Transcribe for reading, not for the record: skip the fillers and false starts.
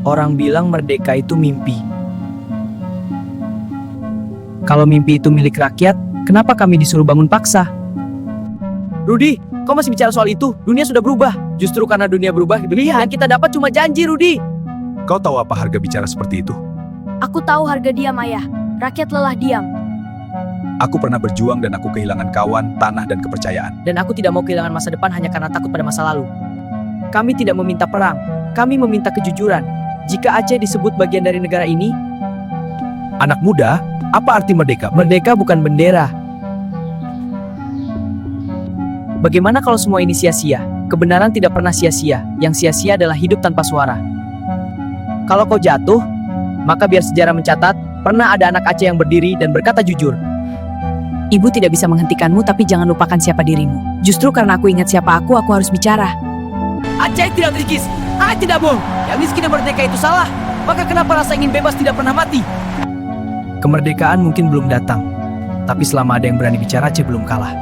Orang bilang merdeka itu mimpi. Kalau mimpi itu milik rakyat, kenapa kami disuruh bangun paksa? Rudi, kau masih bicara soal itu? Dunia sudah berubah. Justru karena dunia berubah, yang kita dapat cuma janji, Rudi. Kau tahu apa harga bicara seperti itu? Aku tahu harga diam, Ayah. Rakyat lelah diam. Aku pernah berjuang dan aku kehilangan kawan, tanah, dan kepercayaan. Dan aku tidak mau kehilangan masa depan hanya karena takut pada masa lalu. Kami tidak meminta perang, kami meminta kejujuran. Jika Aceh disebut bagian dari negara ini, Anak muda, apa arti merdeka? merdeka bukan bendera. Bagaimana kalau semua ini sia-sia? Kebenaran tidak pernah sia-sia. Yang sia-sia adalah hidup tanpa suara. Kalau kau jatuh, maka biar sejarah mencatat, pernah ada anak Aceh yang berdiri dan berkata jujur. Ibu tidak bisa menghentikanmu, tapi jangan lupakan siapa dirimu. Justru karena aku ingat siapa aku harus bicara. Aceh tidak terkikis, Aceh tidak bohong. Yang miskin dan merdeka itu salah. Maka kenapa rasa ingin bebas tidak pernah mati? Kemerdekaan mungkin belum datang, tapi selama ada yang berani bicara, Aceh belum kalah.